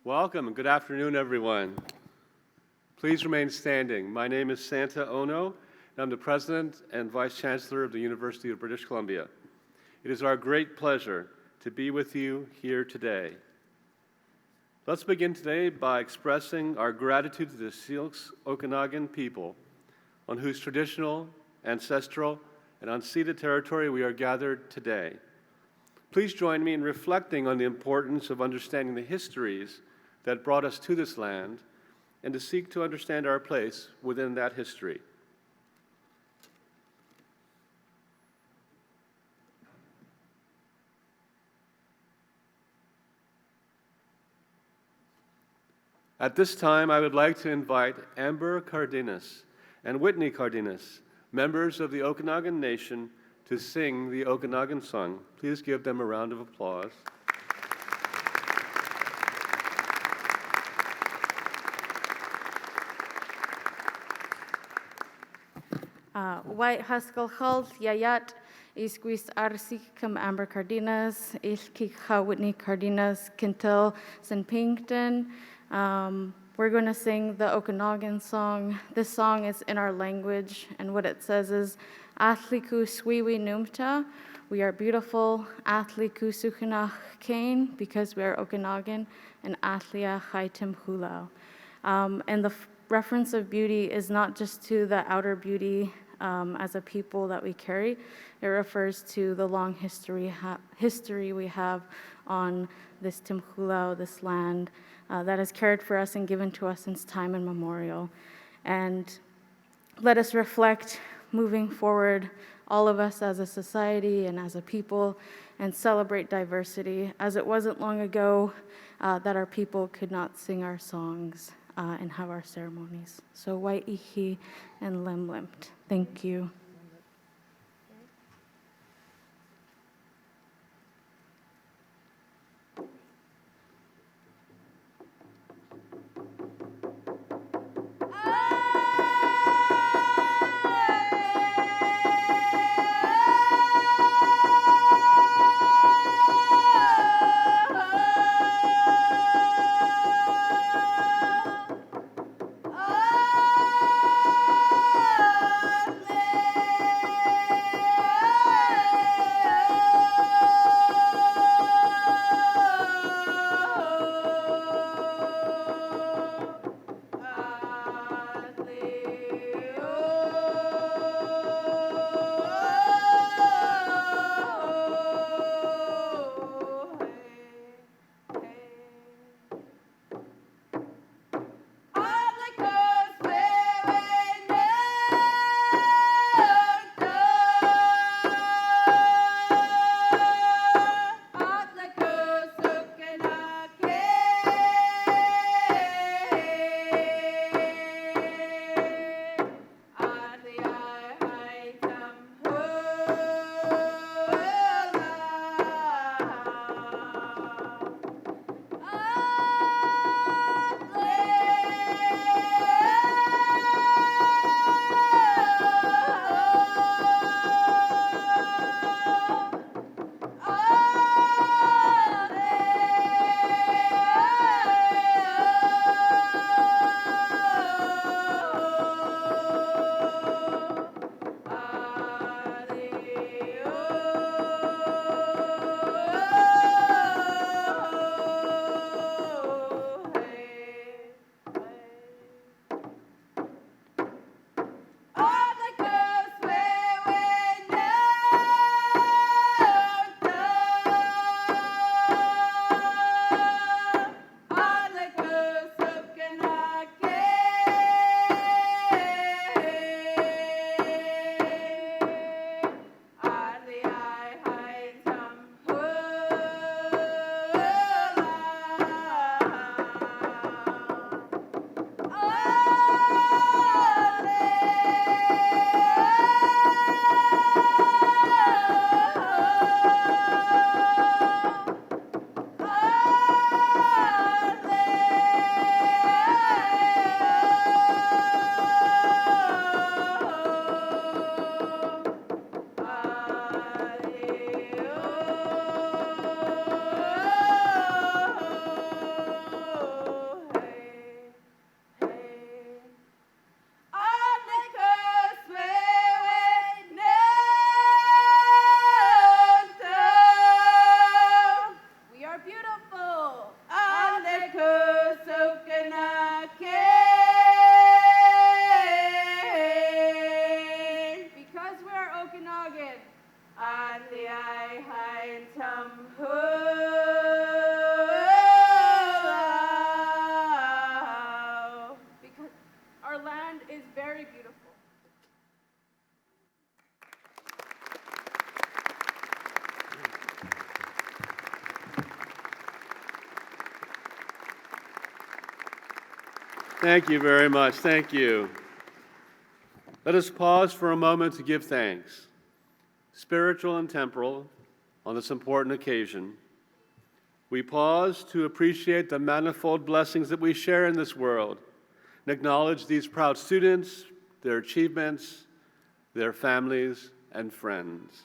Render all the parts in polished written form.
Welcome and good afternoon, everyone. Please remain standing. My name is Santa Ono, and I'm the President and Vice Chancellor of the University of British Columbia. It is our great pleasure to be with you here today. Let's begin today by expressing our gratitude to the Syilx Okanagan people, on whose traditional, ancestral, and unceded territory we are gathered today. Please join me in reflecting on the importance of understanding the histories that brought us to this land and to seek to understand our place within that history. At this time, I would like to invite Amber Cardenas and Whitney Cardenas, members of the Okanagan Nation, to sing the Okanagan Song. Please give them a round of applause. White Haskell Health, Yayat, Isquis Arsikam Amber Cardenas, Ishkika Whitney Cardenas, Quintil St. Pinkton. We're going to sing the Okanagan Song. This song is in our language, and what it says is, Athliku Swiwi Numta, we are beautiful, Athliku Sukhanach Kane, because we are Okanagan, and Athlia Haitim Hulao. And the reference of beauty is not just to the outer beauty as a people that we carry. It refers to the long history we have on this Timhulao, this land that has cared for us and given to us since time immemorial. And let us reflect moving forward, all of us as a society and as a people, and celebrate diversity, as it wasn't long ago that our people could not sing our songs and have our ceremonies. So Wai'ihi and Limlimt. Thank you. Oh, Thank you very much. Thank you. Let us pause for a moment to give thanks, spiritual and temporal, on this important occasion. We pause to appreciate the manifold blessings that we share in this world and acknowledge these proud students, their achievements, their families, and friends.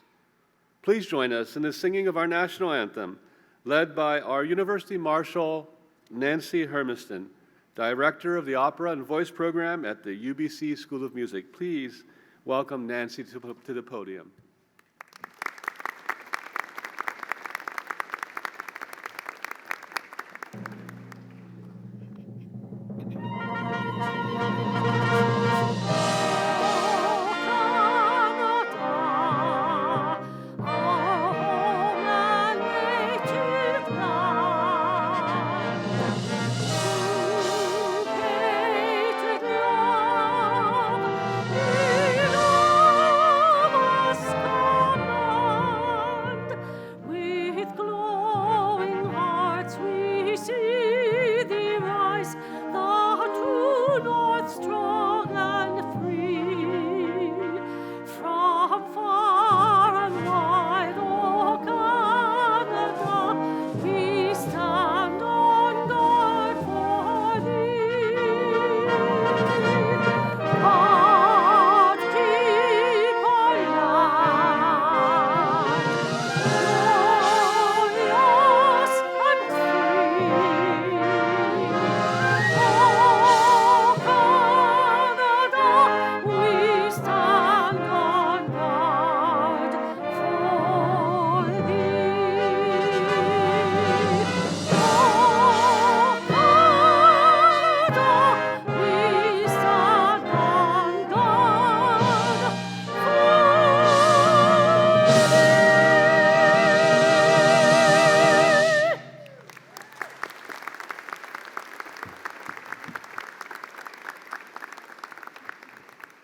Please join us in the singing of our national anthem, led by our University Marshal, Nancy Hermiston, Director of the Opera and Voice Program at the UBC School of Music. Please welcome Nancy to the podium.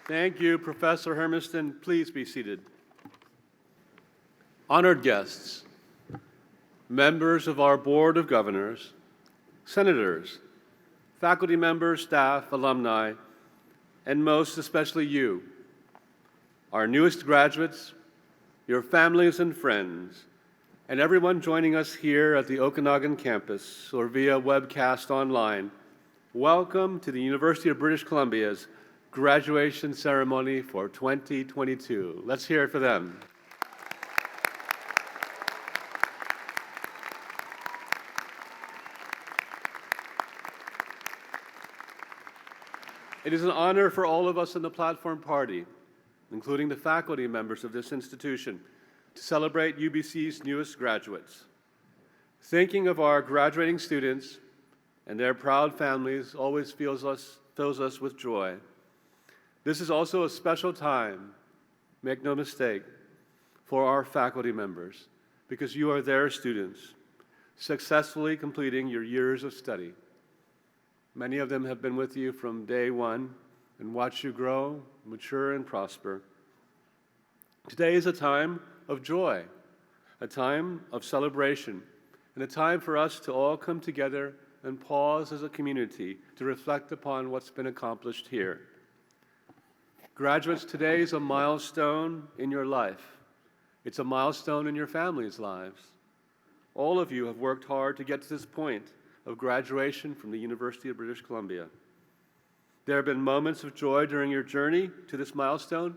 Thank you, Professor Hermiston. Please be seated. Honored guests, members of our Board of Governors, senators, faculty members, staff, alumni, and most especially you, our newest graduates, your families and friends, and everyone joining us here at the Okanagan campus or via webcast online, welcome to the University of British Columbia's graduation ceremony for 2022. Let's hear it for them. It is an honor for all of us in the platform party, including the faculty members of this institution, to celebrate UBC's newest graduates. Thinking of our graduating students and their proud families always fills us with joy. This is also a special time, make no mistake, for our faculty members, because you are their students, successfully completing your years of study. Many of them have been with you from day one and watched you grow, mature, and prosper. Today is a time of joy, a time of celebration, and a time for us to all come together and pause as a community to reflect upon what's been accomplished here. Graduates, today is a milestone in your life. It's a milestone in your family's lives. All of you have worked hard to get to this point of graduation from the University of British Columbia. There have been moments of joy during your journey to this milestone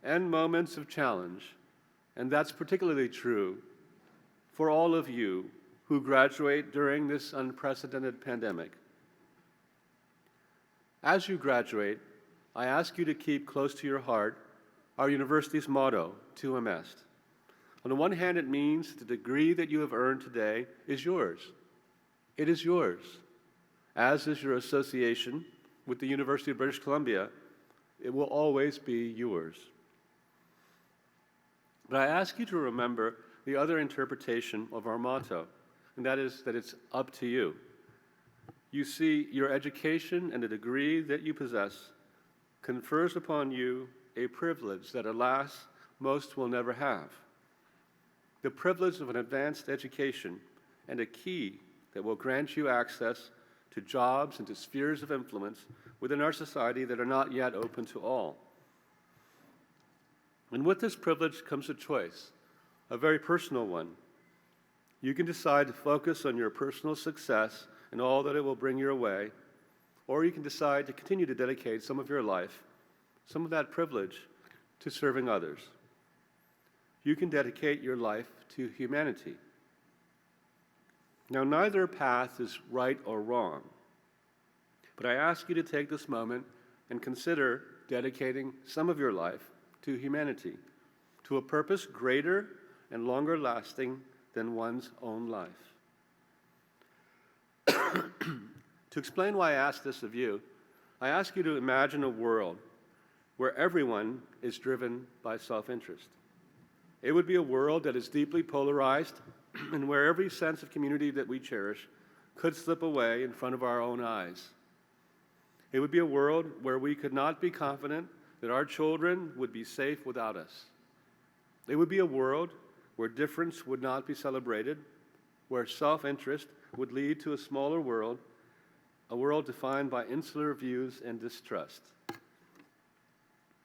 and moments of challenge, and that's particularly true for all of you who graduate during this unprecedented pandemic. As you graduate, I ask you to keep close to your heart our university's motto, Tuum Est. On the one hand, it means the degree that you have earned today is yours. It is yours, as is your association with the University of British Columbia. It will always be yours. But I ask you to remember the other interpretation of our motto, and that is that it's up to you. You see, your education and the degree that you possess confers upon you a privilege that, alas, most will never have. The privilege of an advanced education and a key that will grant you access to jobs and to spheres of influence within our society that are not yet open to all. And with this privilege comes a choice, a very personal one. You can decide to focus on your personal success and all that it will bring your way, or you can decide to continue to dedicate some of your life, some of that privilege, to serving others. You can dedicate your life to humanity. Now, neither path is right or wrong, but I ask you to take this moment and consider dedicating some of your life to humanity, to a purpose greater and longer lasting than one's own life. To explain why I ask this of you, I ask you to imagine a world where everyone is driven by self-interest. It would be a world that is deeply polarized and where every sense of community that we cherish could slip away in front of our own eyes. It would be a world where we could not be confident that our children would be safe without us. It would be a world where difference would not be celebrated, where self-interest would lead to a smaller world, a world defined by insular views and distrust.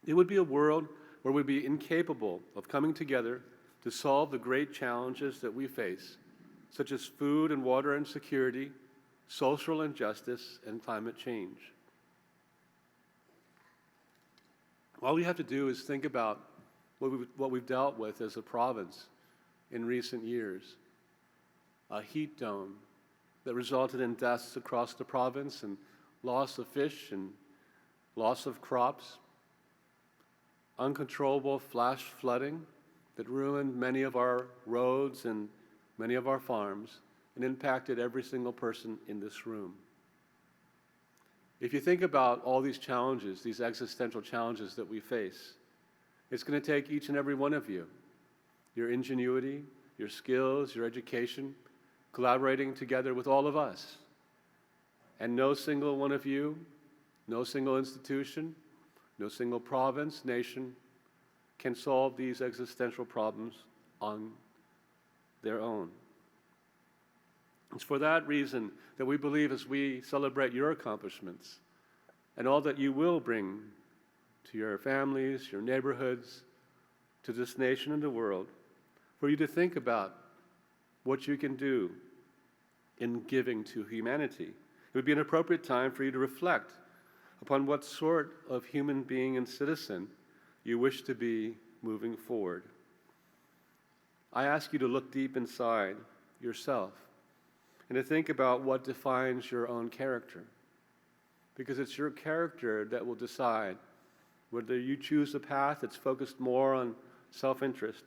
It would be a world where we'd be incapable of coming together to solve the great challenges that we face, such as food and water insecurity, social injustice, and climate change. All we have to do is think about what we've dealt with as a province in recent years. A heat dome that resulted in deaths across the province and loss of fish and loss of crops. Uncontrollable flash flooding that ruined many of our roads and many of our farms and impacted every single person in this room. If you think about all these challenges, these existential challenges that we face, it's going to take each and every one of you, your ingenuity, your skills, your education, collaborating together with all of us. And no single one of you, no single institution, no single province, nation can solve these existential problems on their own. It's for that reason that we believe, as we celebrate your accomplishments and all that you will bring to your families, your neighborhoods, to this nation and the world, for you to think about what you can do in giving to humanity. It would be an appropriate time for you to reflect upon what sort of human being and citizen you wish to be moving forward. I ask you to look deep inside yourself and to think about what defines your own character, because it's your character that will decide whether you choose a path that's focused more on self-interest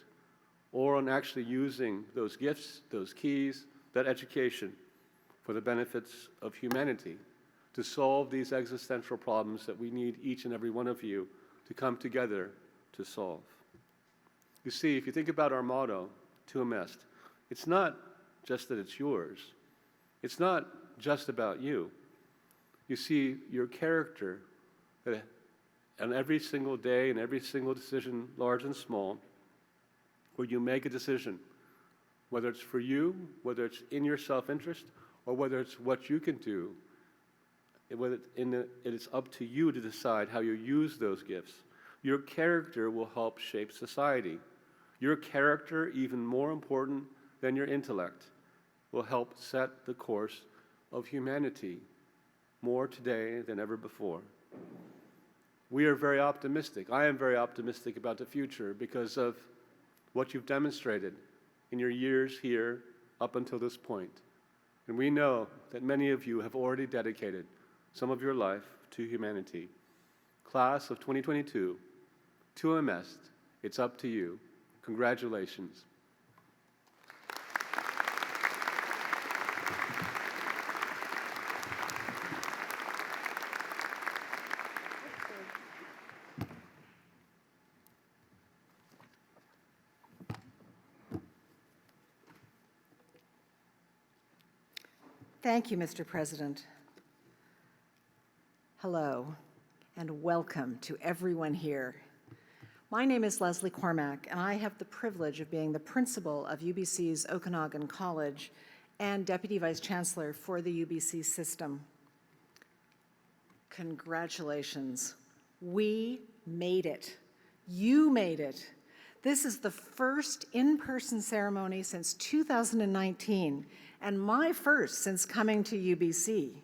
or on actually using those gifts, those keys, that education for the benefits of humanity to solve these existential problems that we need each and every one of you to come together to solve. You see, if you think about our motto, Tuum Est, it's not just that it's yours. It's not just about you. You see, your character, that on every single day and every single decision, large and small, where you make a decision, whether it's for you, whether it's in your self-interest, or whether it's what you can do, it is up to you to decide how you use those gifts. Your character will help shape society. Your character, even more important than your intellect, will help set the course of humanity more today than ever before. We are very optimistic. I am very optimistic about the future because of what you've demonstrated in your years here up until this point. And we know that many of you have already dedicated some of your life to humanity. Class of 2022, Tuum Est, it's up to you. Congratulations. Thank you, Mr. President. Hello, and welcome to everyone here. My name is Leslie Cormack, and I have the privilege of being the principal of UBC's Okanagan College and Deputy Vice Chancellor for the UBC system. Congratulations. We made it. You made it. This is the first in-person ceremony since 2019, and my first since coming to UBC.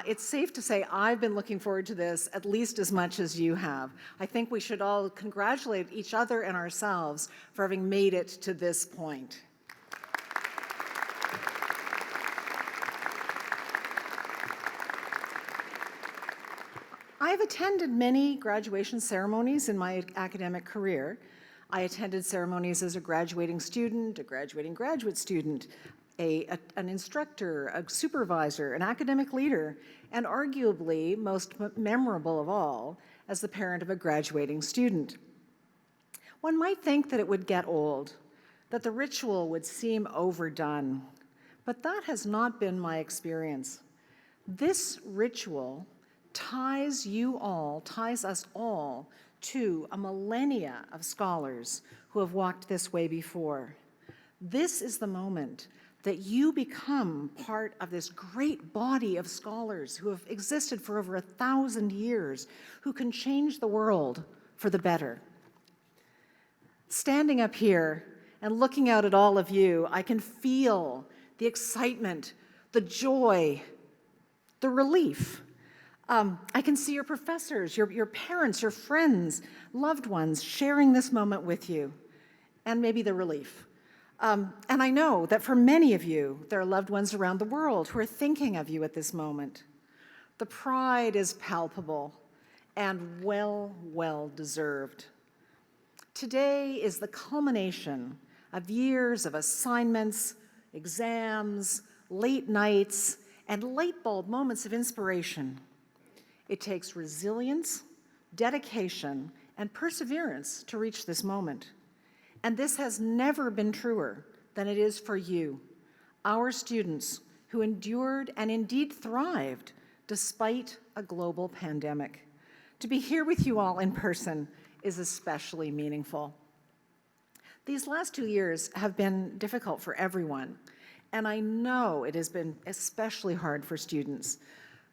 It's safe to say I've been looking forward to this at least as much as you have. I think we should all congratulate each other and ourselves for having made it to this point. I've attended many graduation ceremonies in my academic career. I attended ceremonies as a graduating student, a graduating graduate student, an instructor, a supervisor, an academic leader, and arguably most memorable of all, as the parent of a graduating student. One might think that it would get old, that the ritual would seem overdone, but that has not been my experience. This ritual ties us all to a millennia of scholars who have walked this way before. This is the moment that you become part of this great body of scholars who have existed for over 1,000 years, who can change the world for the better. Standing up here and looking out at all of you, I can feel the excitement, the joy, the relief. I can see your professors, your parents, your friends, loved ones sharing this moment with you, and maybe the relief. And I know that for many of you, there are loved ones around the world who are thinking of you at this moment. The pride is palpable and well deserved. Today is the culmination of years of assignments, exams, late nights, and light bulb moments of inspiration. It takes resilience, dedication, and perseverance to reach this moment. And this has never been truer than it is for you, our students who endured and indeed thrived despite a global pandemic. To be here with you all in person is especially meaningful. These last 2 years have been difficult for everyone, and I know it has been especially hard for students.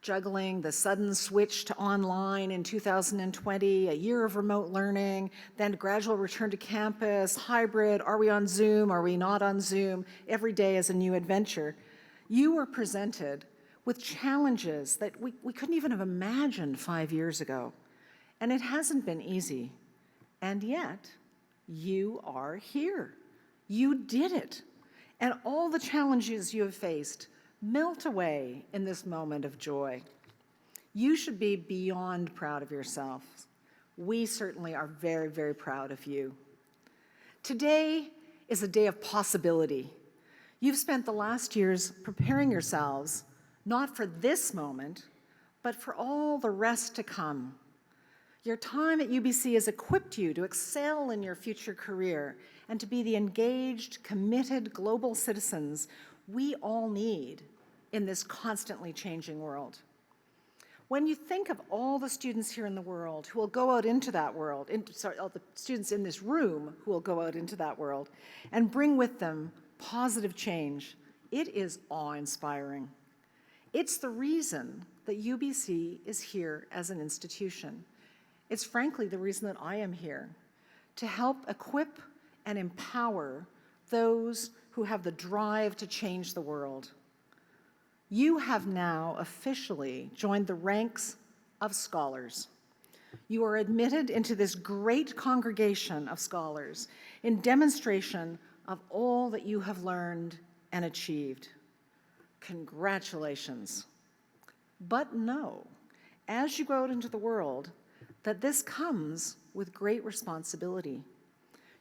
Juggling the sudden switch to online in 2020, a year of remote learning, then gradual return to campus, hybrid, are we on Zoom, are we not on Zoom? Every day is a new adventure. You were presented with challenges that we couldn't even have imagined 5 years ago. And it hasn't been easy. And yet, you are here. You did it. And all the challenges you have faced melt away in this moment of joy. You should be beyond proud of yourself. We certainly are very proud of you. Today is a day of possibility. You've spent the last years preparing yourselves, not for this moment, but for all the rest to come. Your time at UBC has equipped you to excel in your future career and to be the engaged, committed global citizens we all need in this constantly changing world. When you think of all the students here in the world who will go out into that world, all the students in this room who will go out into that world and bring with them positive change, it is awe-inspiring. It's the reason that UBC is here as an institution. It's frankly the reason that I am here, to help equip and empower those who have the drive to change the world. You have now officially joined the ranks of scholars. You are admitted into this great congregation of scholars in demonstration of all that you have learned and achieved. Congratulations. But know, as you go out into the world, that this comes with great responsibility.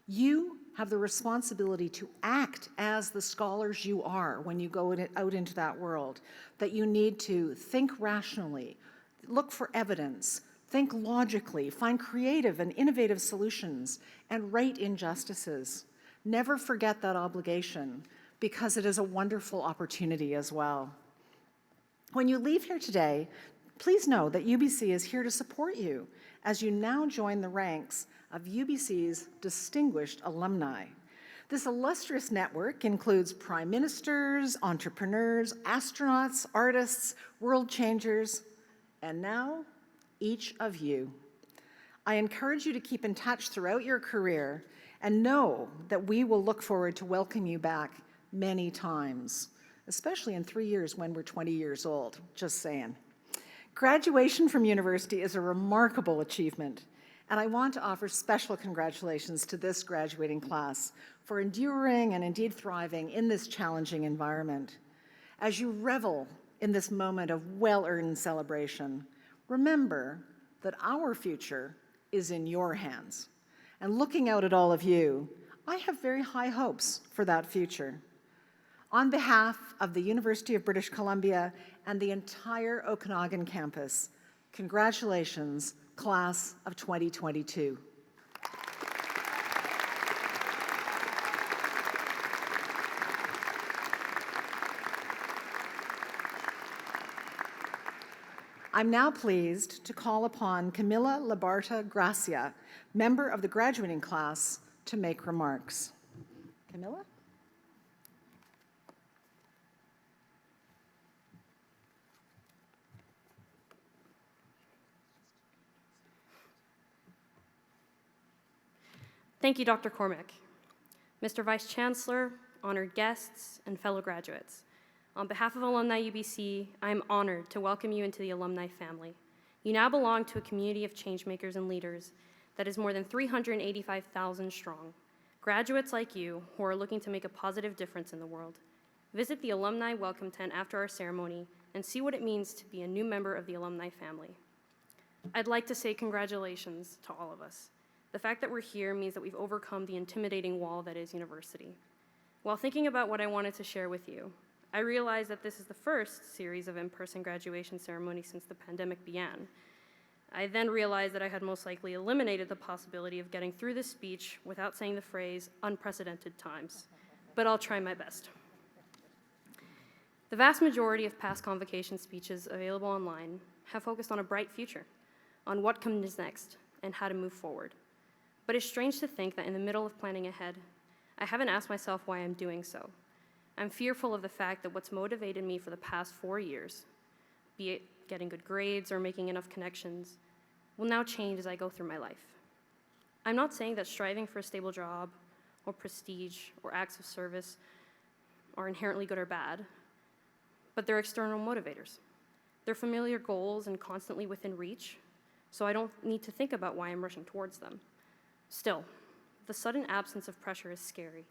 You have the responsibility to act as the scholars you are when you go out into that world, that you need to think rationally, look for evidence, think logically, find creative and innovative solutions, and right injustices. Never forget that obligation, because it is a wonderful opportunity as well. When you leave here today, please know that UBC is here to support you as you now join the ranks of UBC's distinguished alumni. This illustrious network includes prime ministers, entrepreneurs, astronauts, artists, world changers, and now each of you. I encourage you to keep in touch throughout your career and know that we will look forward to welcome you back many times, especially in 3 years when we're 20 years old, just saying. Graduation from university is a remarkable achievement, and I want to offer special congratulations to this graduating class for enduring and indeed thriving in this challenging environment. As you revel in this moment of well-earned celebration, remember that our future is in your hands. And looking out at all of you, I have very high hopes for that future. On behalf of the University of British Columbia and the entire Okanagan campus, congratulations, class of 2022. I'm now pleased to call upon Camila Labarta Gracia, member of the graduating class, to make remarks. Camila? Thank you, Dr. Cormack. Mr. Vice Chancellor, honored guests, and fellow graduates. On behalf of Alumni UBC, I am honored to welcome you into the alumni family. You now belong to a community of changemakers and leaders that is more than 385,000 strong. Graduates like you who are looking to make a positive difference in the world. Visit the alumni welcome tent after our ceremony and see what it means to be a new member of the alumni family. I'd like to say congratulations to all of us. The fact that we're here means that we've overcome the intimidating wall that is university. While thinking about what I wanted to share with you, I realized that this is the first series of in-person graduation ceremonies since the pandemic began. I then realized that I had most likely eliminated the possibility of getting through this speech without saying the phrase unprecedented times, but I'll try my best. The vast majority of past convocation speeches available online have focused on a bright future, on what comes next, and how to move forward. But it's strange to think that in the middle of planning ahead, I haven't asked myself why I'm doing so. I'm fearful of the fact that what's motivated me for the past 4 years, be it getting good grades or making enough connections, will now change as I go through my life. I'm not saying that striving for a stable job or prestige or acts of service are inherently good or bad, but they're external motivators. They're familiar goals and constantly within reach, so I don't need to think about why I'm rushing towards them. Still, the sudden absence of pressure is scary.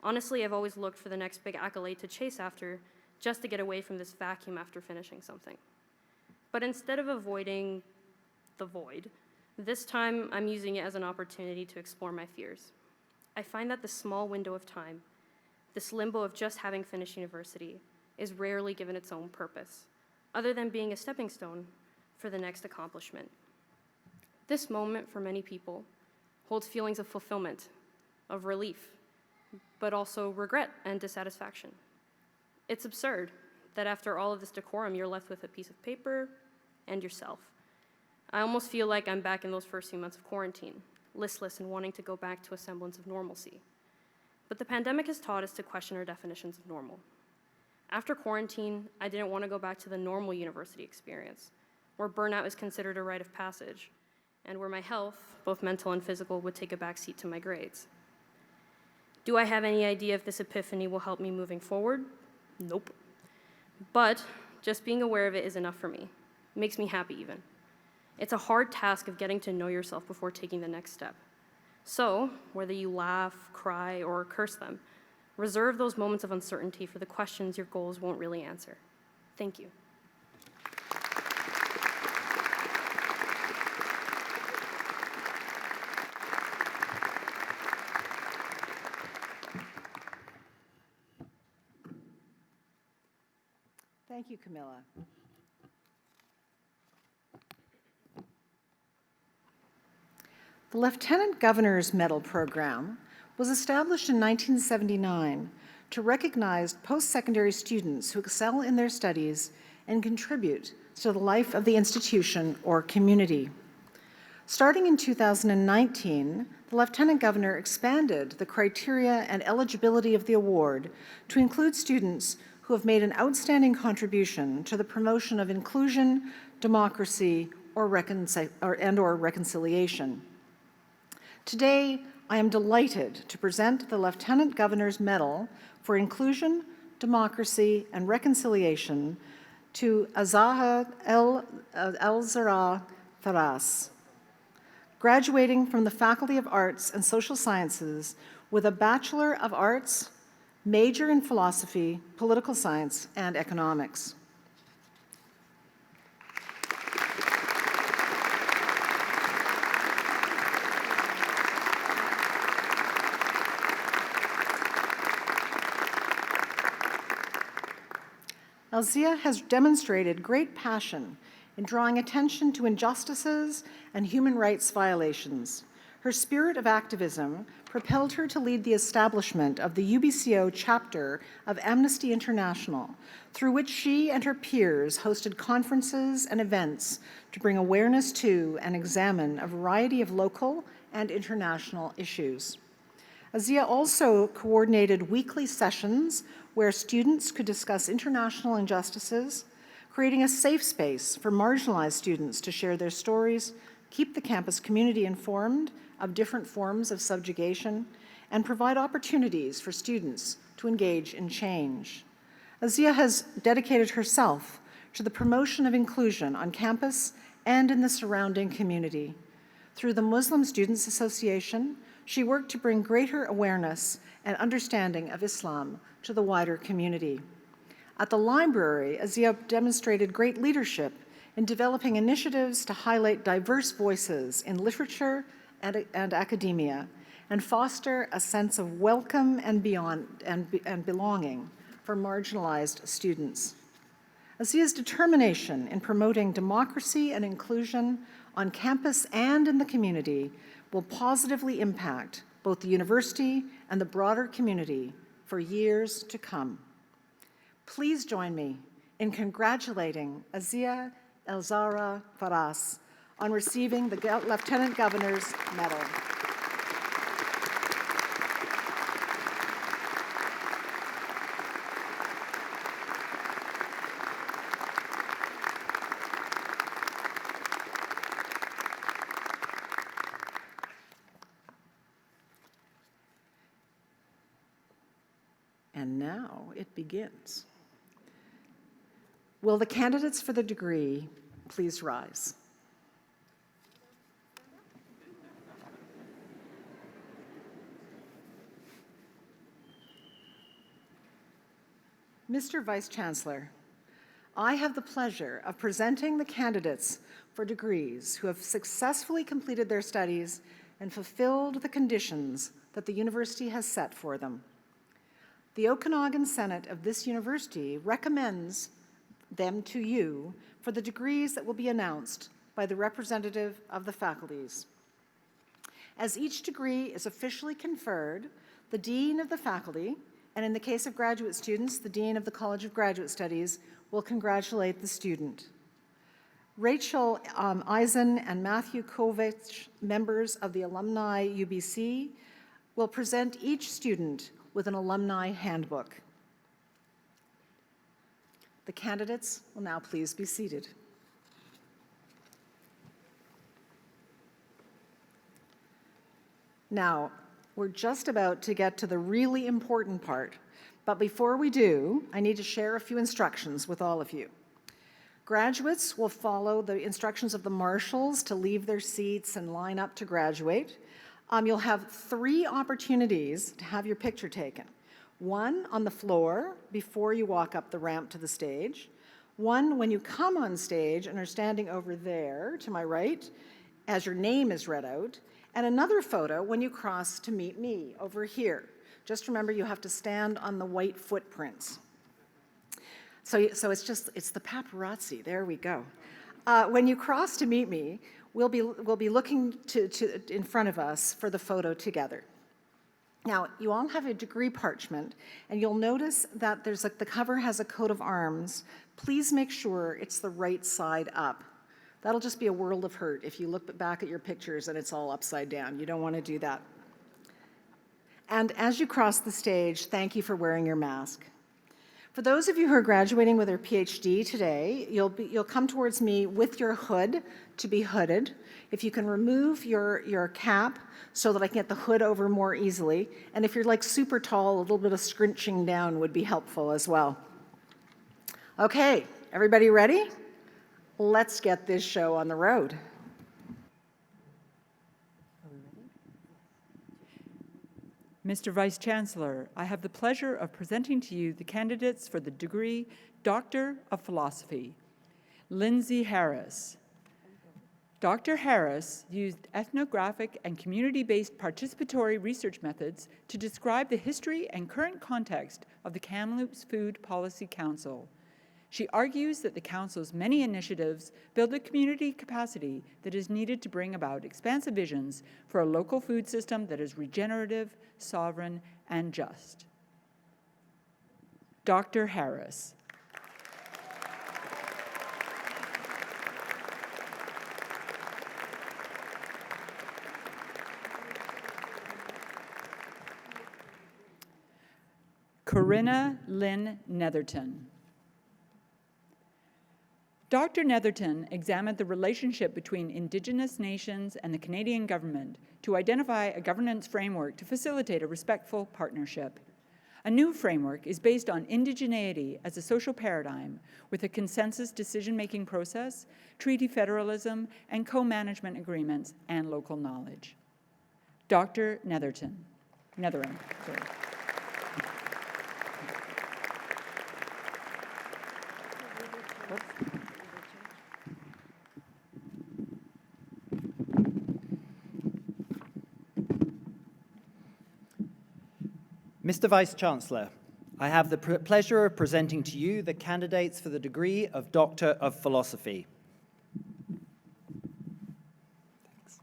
Honestly, I've always looked for the next big accolade to chase after just to get away from this vacuum after finishing something. But instead of avoiding the void, this time I'm using it as an opportunity to explore my fears. I find that this small window of time, this limbo of just having finished university, is rarely given its own purpose, other than being a stepping stone for the next accomplishment. This moment, for many people, holds feelings of fulfillment, of relief, but also regret and dissatisfaction. It's absurd that after all of this decorum, you're left with a piece of paper and yourself. I almost feel like I'm back in those first few months of quarantine, listless and wanting to go back to a semblance of normalcy. But the pandemic has taught us to question our definitions of normal. After quarantine, I didn't want to go back to the normal university experience, where burnout is considered a rite of passage, and where my health, both mental and physical, would take a backseat to my grades. Do I have any idea if this epiphany will help me moving forward? Nope. But just being aware of it is enough for me. It makes me happy even. It's a hard task of getting to know yourself before taking the next step. So, whether you laugh, cry, or curse them, reserve those moments of uncertainty for the questions your goals won't really answer. Thank you. Thank you, Camilla. The Lieutenant Governor's Medal Program was established in 1979 to recognize post-secondary students who excel in their studies and contribute to the life of the institution or community. Starting in 2019, the Lieutenant Governor expanded the criteria and eligibility of the award to include students who have made an outstanding contribution to the promotion of inclusion, democracy, or reconciliation. Today, I am delighted to present the Lieutenant Governor's Medal for Inclusion, Democracy, and Reconciliation to Azaha El-Zara Faras, graduating from the Faculty of Arts and Social Sciences with a Bachelor of Arts, major in philosophy, political science, and economics. Elzia has demonstrated great passion in drawing attention to injustices and human rights violations. Her spirit of activism propelled her to lead the establishment of the UBCO chapter of Amnesty International, through which she and her peers hosted conferences and events to bring awareness to and examine a variety of local and international issues. Azia also coordinated weekly sessions where students could discuss international injustices, creating a safe space for marginalized students to share their stories, keep the campus community informed of different forms of subjugation, and provide opportunities for students to engage in change. Azia has dedicated herself to the promotion of inclusion on campus and in the surrounding community. Through the Muslim Students Association, she worked to bring greater awareness and understanding of Islam to the wider community. At the library, Azia demonstrated great leadership in developing initiatives to highlight diverse voices in literature and academia, and foster a sense of welcome and belonging for marginalized students. Azia's determination in promoting democracy and inclusion on campus and in the community will positively impact both the university and the broader community for years to come. Please join me in congratulating Azia El-Zara Faras on receiving the Lieutenant Governor's Medal. And now it begins. Will the candidates for the degree please rise? Mr. Vice Chancellor, I have the pleasure of presenting the candidates for degrees who have successfully completed their studies and fulfilled the conditions that the university has set for them. The Okanagan Senate of this university recommends them to you for the degrees that will be announced by the representative of the faculties. As each degree is officially conferred, the Dean of the Faculty, and in the case of graduate students, the Dean of the College of Graduate Studies, will congratulate the student. Rachel Eisen and Matthew Kovich, members of the Alumni UBC, will present each student with an alumni handbook. The candidates will now please be seated. Now, we're just about to get to the really important part, but before we do, I need to share a few instructions with all of you. Graduates will follow the instructions of the marshals to leave their seats and line up to graduate. You'll have 3 opportunities to have your picture taken. One on the floor before you walk up the ramp to the stage. One when you come on stage and are standing over there to my right as your name is read out. And another photo when you cross to meet me over here. Just remember you have to stand on the white footprints. So it's the paparazzi, there we go. When you cross to meet me, we'll be looking in front of us for the photo together. Now, you all have a degree parchment, and you'll notice that the cover has a coat of arms. Please make sure it's the right side up. That'll just be a world of hurt if you look back at your pictures and it's all upside down. You don't want to do that. And as you cross the stage, thank you for wearing your mask. For those of you who are graduating with your PhD today, you'll come towards me with your hood to be hooded. If you can remove your cap so that I can get the hood over more easily. And if you're like super tall, a little bit of scrunching down would be helpful as well. Okay, everybody ready? Let's get this show on the road. Mr. Vice Chancellor, I have the pleasure of presenting to you the candidates for the degree Doctor of Philosophy. Lindsay Harris. Dr. Harris used ethnographic and community-based participatory research methods to describe the history and current context of the Kamloops Food Policy Council. She argues that the Council's many initiatives build a community capacity that is needed to bring about expansive visions for a local food system that is regenerative, sovereign, and just. Dr. Harris. Corinna Lynn Netherton. Dr. Netherton examined the relationship between Indigenous nations and the Canadian government to identify a governance framework to facilitate a respectful partnership. A new framework is based on indigeneity as a social paradigm with a consensus decision-making process, treaty federalism, and co-management agreements and local knowledge. Dr. Netherin. Mr. Vice-Chancellor, I have the pleasure of presenting to you the candidates for the degree of Doctor of Philosophy. Thanks.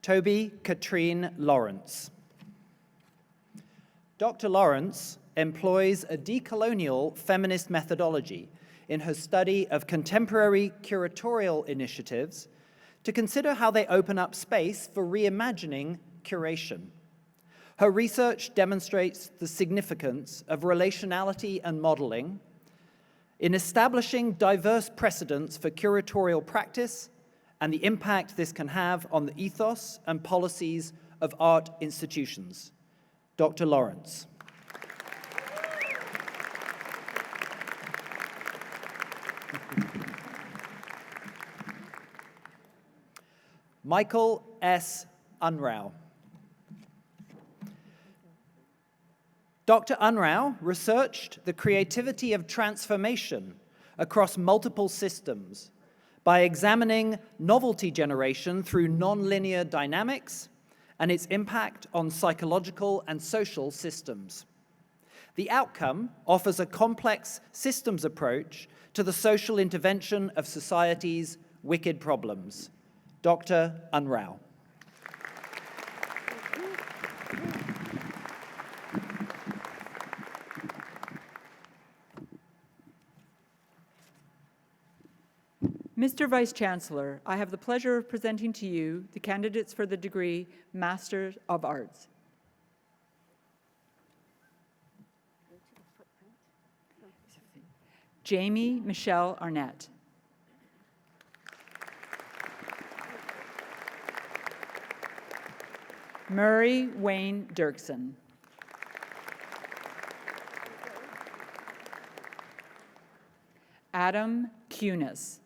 Toby Katrine Lawrence. Dr. Lawrence employs a decolonial feminist methodology in her study of contemporary curatorial initiatives to consider how they open up space for reimagining curation. Her research demonstrates the significance of relationality and modeling in establishing diverse precedents for curatorial practice and the impact this can have on the ethos and policies of art institutions. Dr. Lawrence. Michael S. Unrau. Dr. Unrau researched the creativity of transformation across multiple systems by examining novelty generation through nonlinear dynamics and its impact on psychological and social systems. The outcome offers a complex systems approach to the social intervention of society's wicked problems. Dr. Unrau. Mr. Vice-Chancellor, I have the pleasure of presenting to you the candidates for the degree Master of Arts. Jamie Michelle Arnett. Murray Wayne Dirksen. Adam Kunis.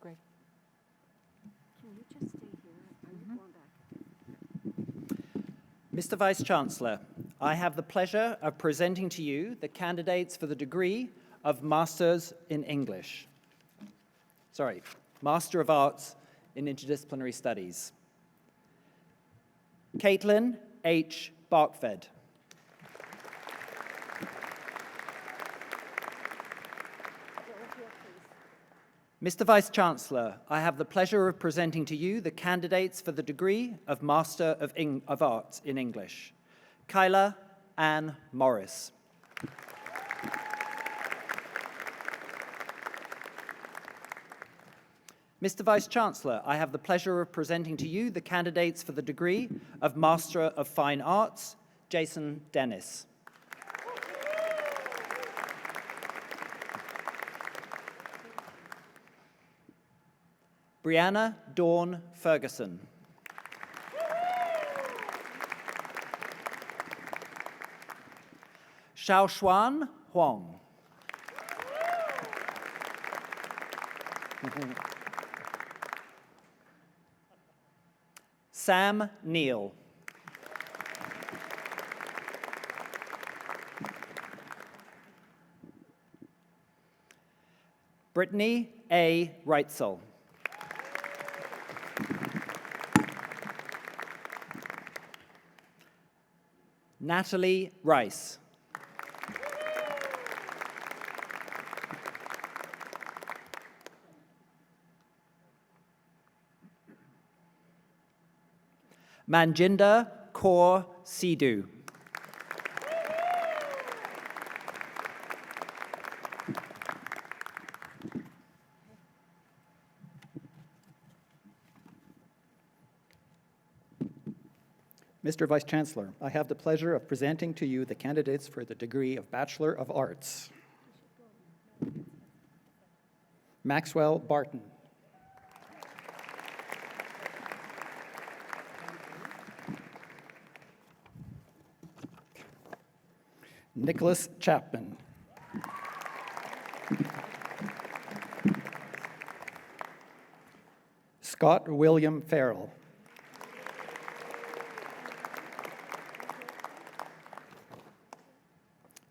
Greg. Can you just stay here? Are you going back? Mr. Vice-Chancellor, I have the pleasure of presenting to you the candidates for the degree of Masters in English. Master of Arts in Interdisciplinary Studies. Caitlin H. Barkfed. Mr. Vice-Chancellor, I have the pleasure of presenting to you the candidates for the degree of Master of Arts in English. Kyla Ann Morris. Mr. Vice-Chancellor, I have the pleasure of presenting to you the candidates for the degree of Master of Fine Arts, Jason Dennis. Brianna Dawn Ferguson. Xiaoshuan Huang. Sam Neal. Brittany A. Reitzel. Natalie Rice. Manjinder Kaur Sidhu. Mr. Vice-Chancellor, I have the pleasure of presenting to you the candidates for the degree of Bachelor of Arts. Maxwell Barton. Nicholas Chapman. Scott William Farrell.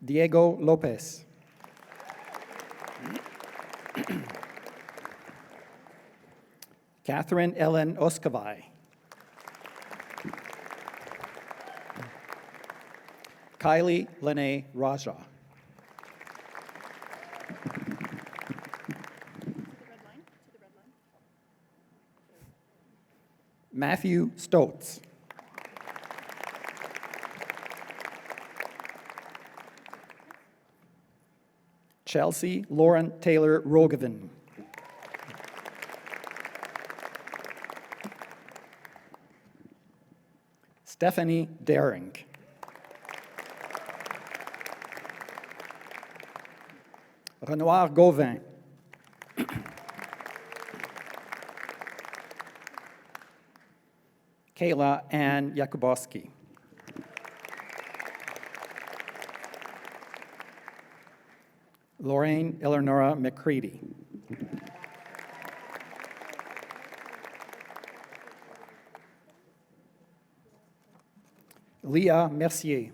Diego Lopez. Catherine Ellen Oskavai. Kylie Lene Raja. Matthew Stotz. Chelsea Lauren Taylor Rogovan. Stephanie Daring. Renoir Gauvin. Kayla Ann Jakubowski. Lorraine Eleonora McCready. Leah Mercier.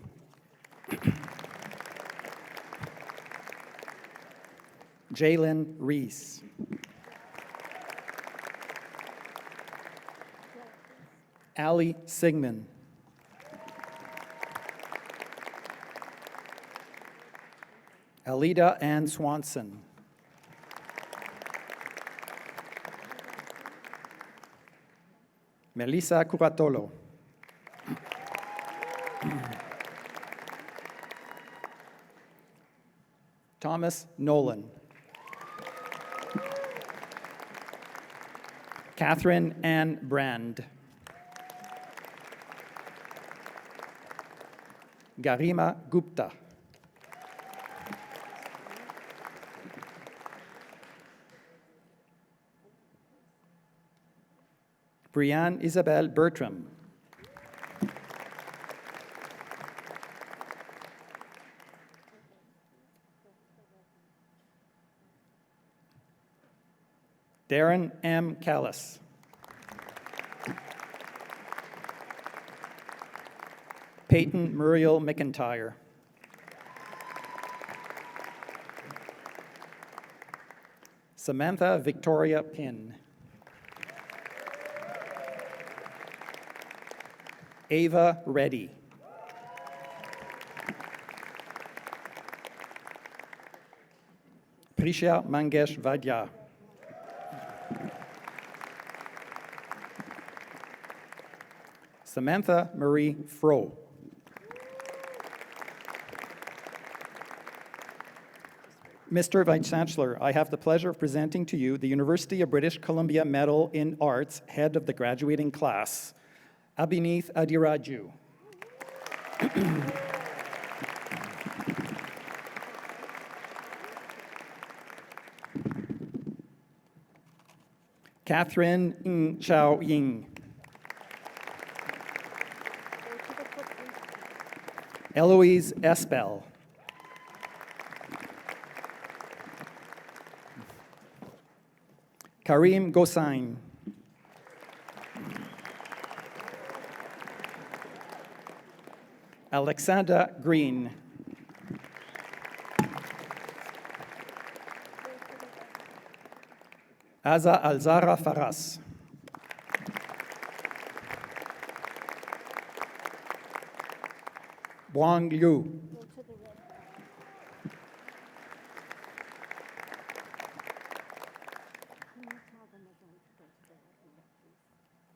Jalen Reese. Allie Sigmund. Alida Ann Swanson. Melissa Curatolo. Thomas Nolan. Catherine Ann Brand. Garima Gupta. Brianne Isabel Bertram. Darren M. Callis. Peyton Muriel McIntyre. Samantha Victoria Pinn. Ava Reddy. Prisha Mangesh Vaidya. Samantha Marie Froh. Mr. Vice Chancellor, I have the pleasure of presenting to you the University of British Columbia Medal in Arts, head of the graduating class, Abhineeth Adiraju. Catherine Ng Chao Ying. Eloise Espel. Karim Gosain. Alexander Green. Aza Alzara Faras. Wang Liu.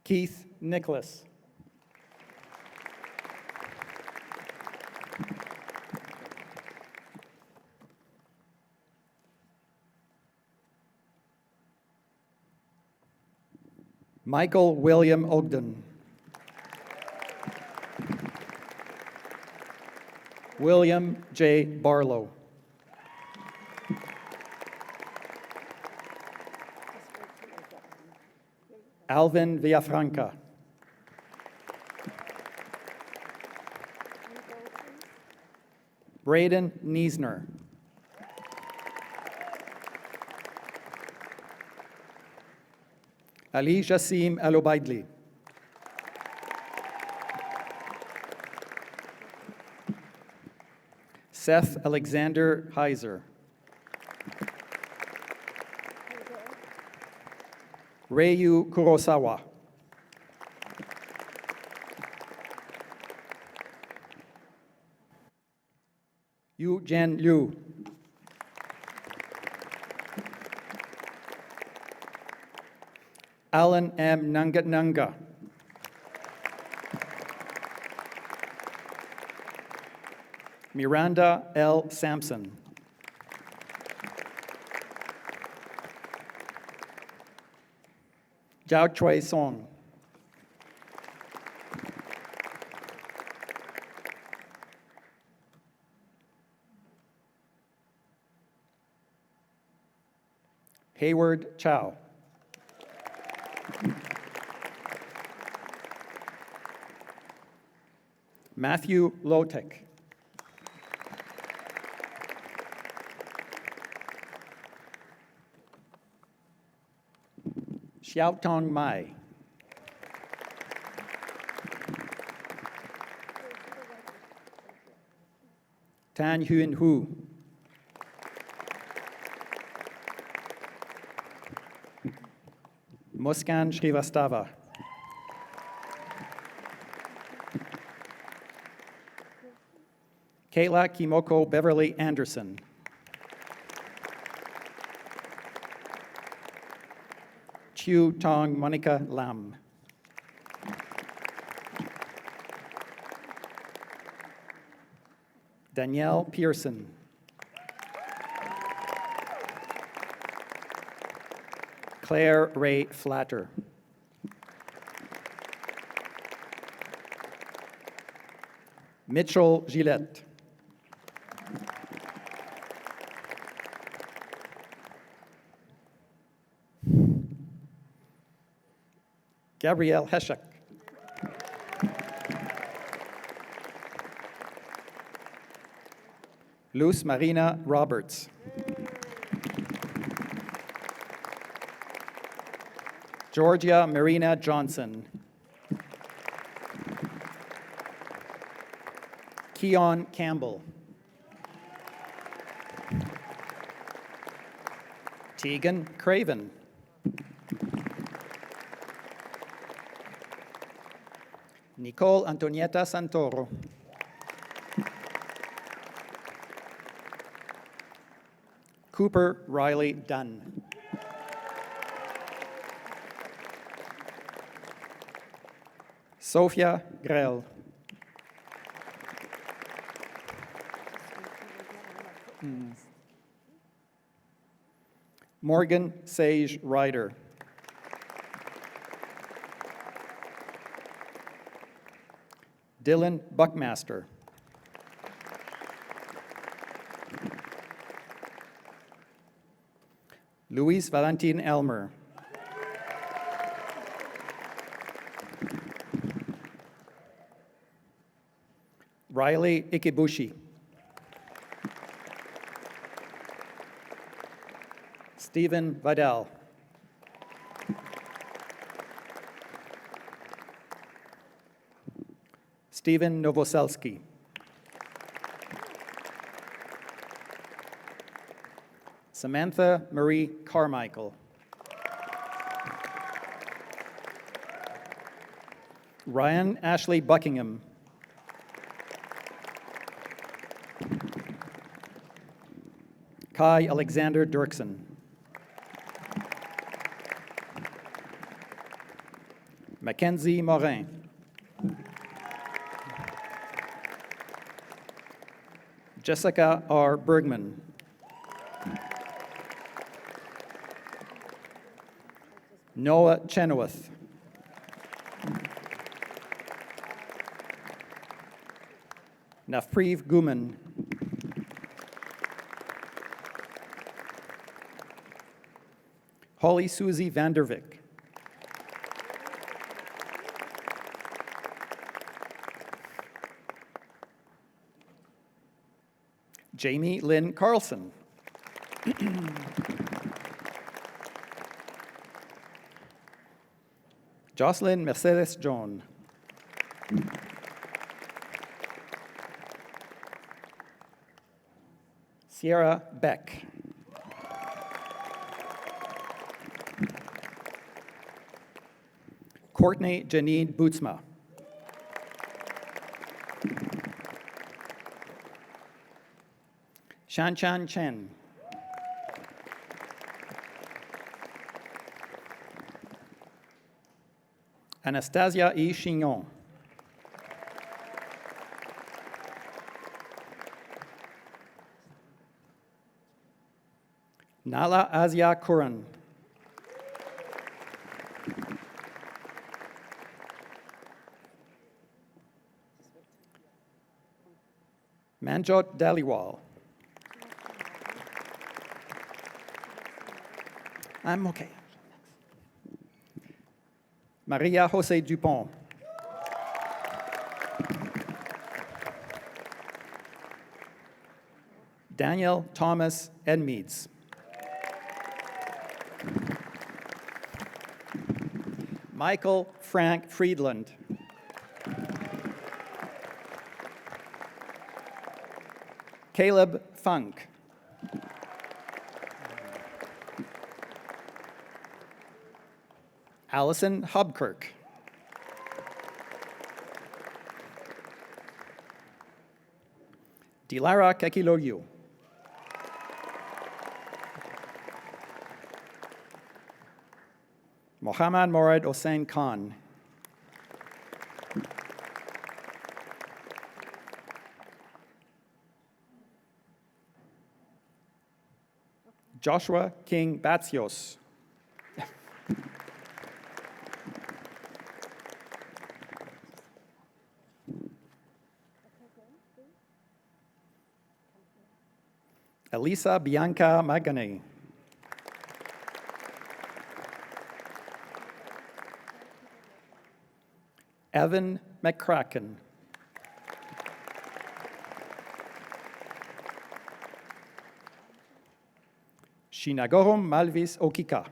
Keith Nicholas. Michael William Ogden. William J. Barlow. Alvin Villafranca. Braden Niesner. Ali Jassim Alobaidli. Seth Alexander Heiser. Ryu Kurosawa. Yu Jen Liu. Alan M. Nanga. Miranda L. Sampson. Jiao Choi Song. Hayward Chow. Matthew Lotek. Xiaotong Mai. Tan Huynh Hu. Muskan Shrivastava. Kayla Kimoko Beverly Anderson. Chiu Tong Monica Lam. Danielle Pearson. Claire Ray Flatter. Mitchell Gillette. Gabrielle Heschek. Luz Marina Roberts. Georgia Marina Johnson. Keon Campbell. Tegan Craven. Nicole Antonieta Santoro. Cooper Riley Dunn. Sofia Grell. Morgan Sage Ryder. Dylan Buckmaster. Luis Valentin Elmer. Riley Ikibushi. Stephen Vidal. Stephen Novoselski. Samantha Marie Carmichael. Ryan Ashley Buckingham. Kai Alexander Dirksen. Mackenzie Morin. Jessica R. Bergman. Noah Chenoweth. Nafpreet Guman. Holly Susie Vandervik. Jamie Lynn Carlson. Jocelyn Mercedes John. Sierra Beck. Courtney Janine Bootsma. Shanchan Chen. Anastasia E. Chignon. Nala Azia Kuran. Manjot Daliwal. I'm okay. Maria Jose Dupont. Daniel Thomas Edmeades. Michael Frank Friedland. Caleb Funk. Allison Hubkirk. Dilara Kekiloyu. Mohammad Morad Hossein Khan. Joshua King Batsios. Elisa Bianca Magane. Evan McCracken. Shinagorum Malvis Okika.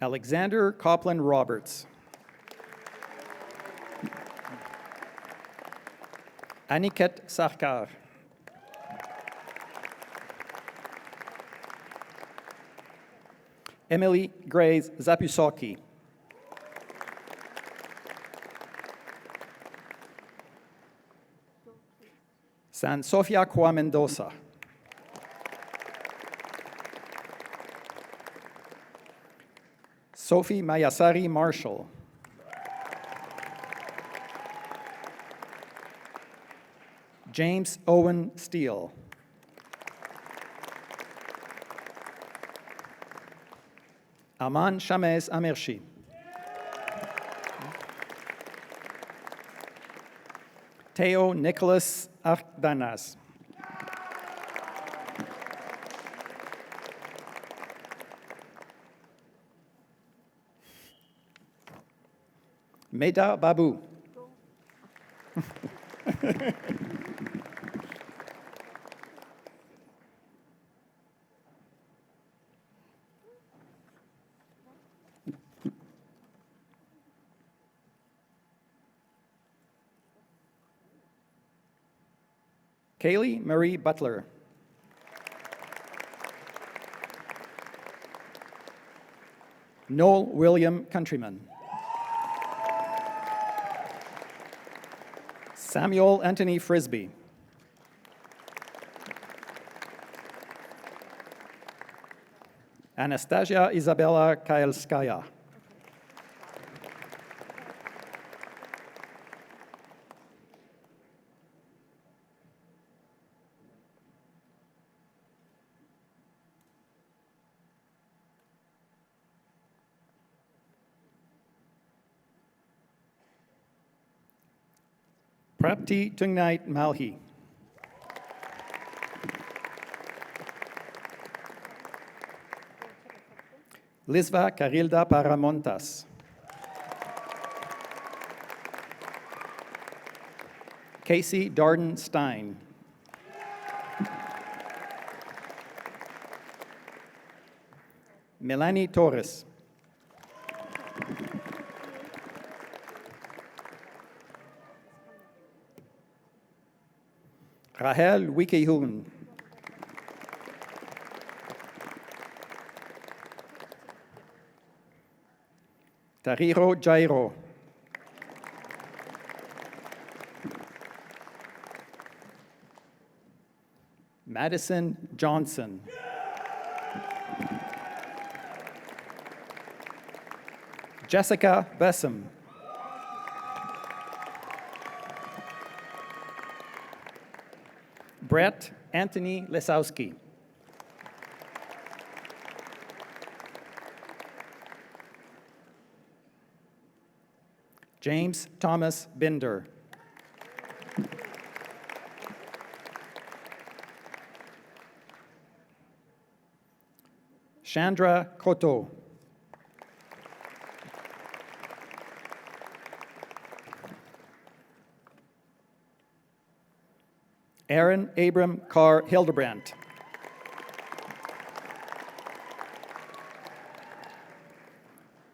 Alexander Copland Roberts. Aniket Sarkar. Emily Grace Zapusoki. San Sofia Kwa Mendoza. Sophie Mayasari Marshall. James Owen Steele. Aman Shamez Amershi. Theo Nicholas Ardanas. Meda Babu. Kaylee Marie Butler. Noel William Countryman. Samuel Anthony Frisbee. Anastasia Isabella Kaelskaya. Prapti Tungnait Malhi. Lisva Carilda Paramontas. Casey Darden Stein. Melanie Torres. Rahel Wikihun. Tariro Jairo. Madison Johnson. Jessica Bessem. Brett Anthony Lesowski. James Thomas Binder. Chandra Koto. Aaron Abram Carr Hildebrandt.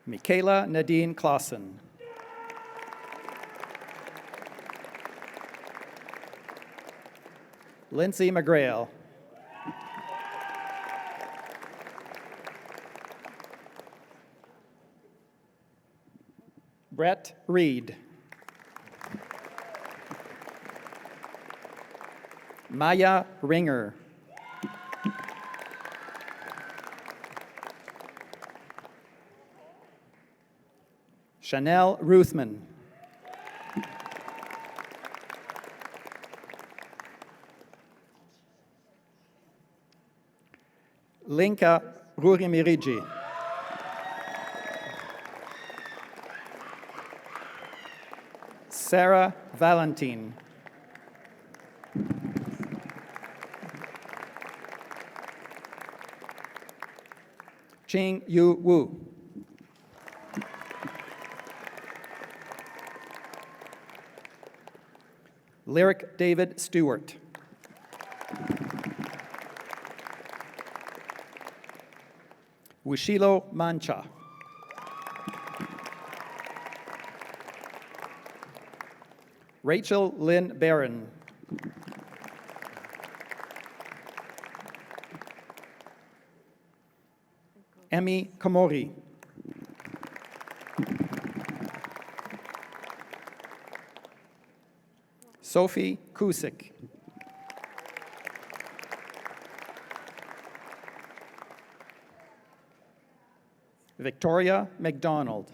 Michaela Nadine Clausen. Lindsay McGrail. Brett Reed. Maya Ringer. Chanel Ruthman. Linka Rurimiriji. Sarah Valentine. Ching Yu Wu. Lyric David Stewart. Wishilo Mancha. Rachel Lynn Barron. Emmy Komori. Sophie Kusik. Victoria McDonald.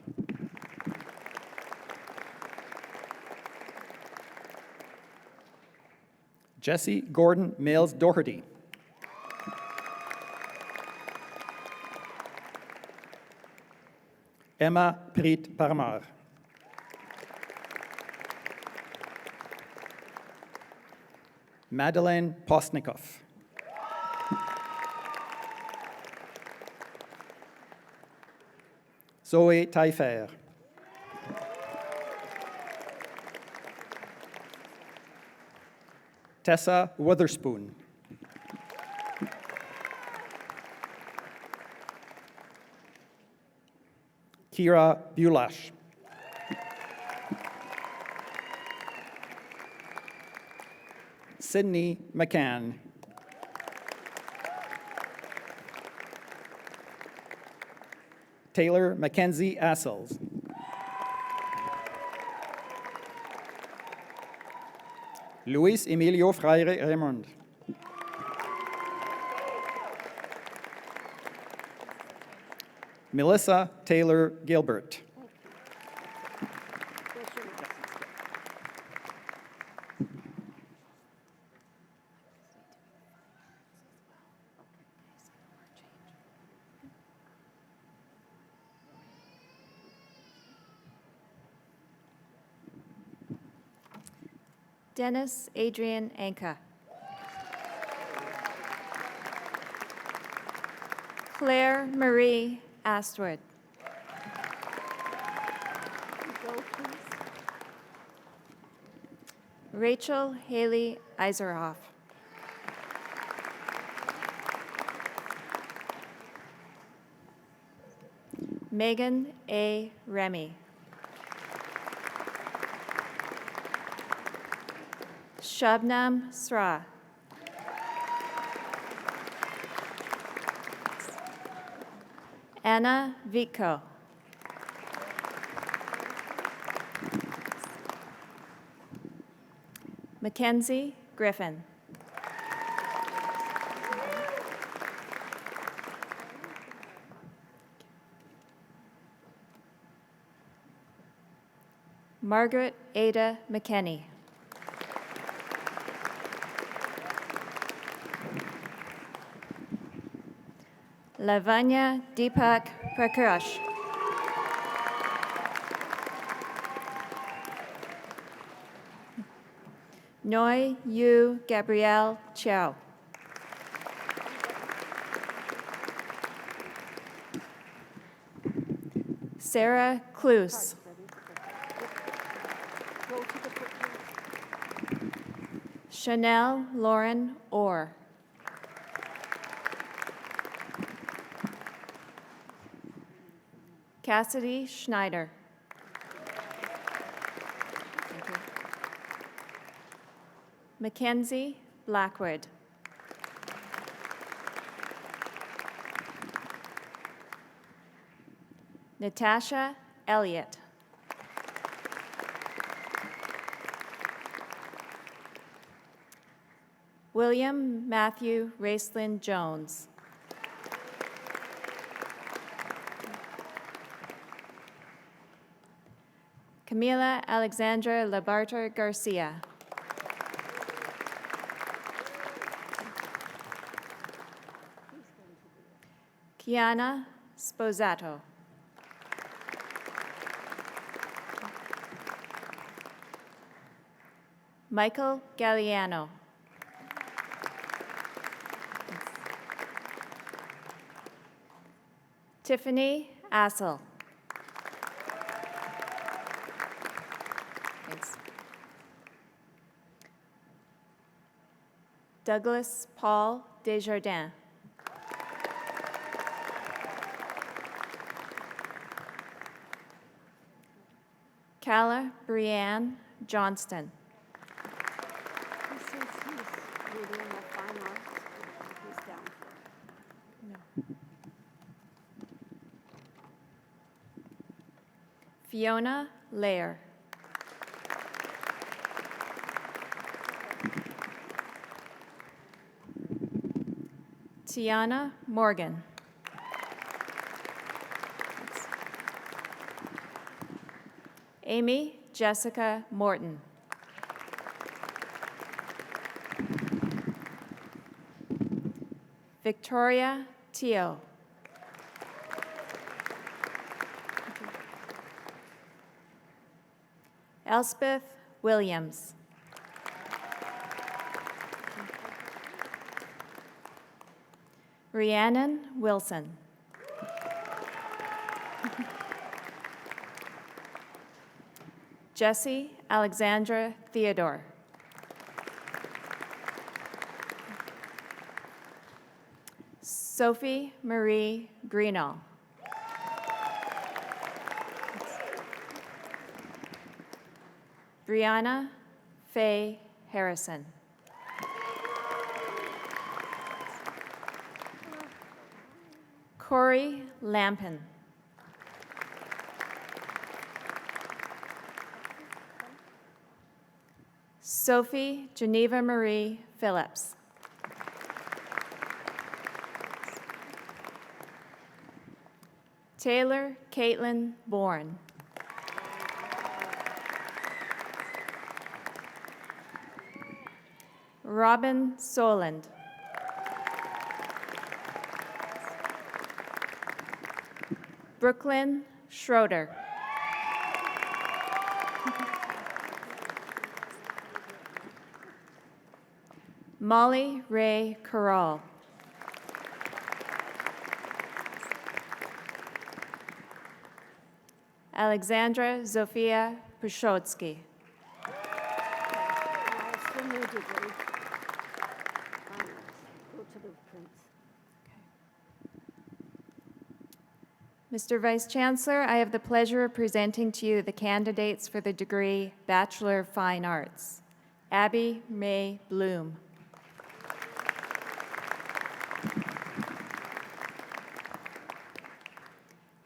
Jesse Gordon Mills Doherty. Emma Preet Parmar. Madeleine Postnikov. Zoe Taillefer. Tessa Witherspoon. Kira Bulash. Sydney McCann. Taylor Mackenzie Assels. Luis Emilio Freire Raymond. Melissa Taylor Gilbert. Dennis Adrian Anka. Claire Marie Astwood. Rachel Haley Iserhoff. Megan A. Remy. Shabnam Sra. Anna Vitko. Mackenzie Griffin. Margaret Ada McKenney. Lavanya Deepak Prakash. Noi Yu Gabrielle Chow. Sarah Cluse. Chanel Lauren Orr. Cassidy Schneider. Thank you. Mackenzie Blackwood. Natasha Elliott. William Matthew Raceland Jones. Camila Alexandra Labarter Garcia. Kiana Sposato. Michael Galliano. Tiffany Assel. Thanks. Douglas Paul Desjardins. Calla Brianne Johnston. He says he's reading the fine arts. He's down for it. Fiona Lair. Tiana Morgan. Amy Jessica Morton. Victoria Teo. Elspeth Williams. Rhiannon Wilson. Jessie Alexandra Theodore. Sophie Marie Greenall. Brianna Faye Harrison. Corey Lampin. Sophie Geneva Marie Phillips. Taylor Caitlin Bourne. Robin Soland. Brooklyn Schroeder. Molly Ray Corral. Alexandra Zofia Pushotsky. Still no degree. Go to the prince. Mr. Vice Chancellor, I have the pleasure of presenting to you the candidates for the degree Bachelor of Fine Arts. Abby May Bloom.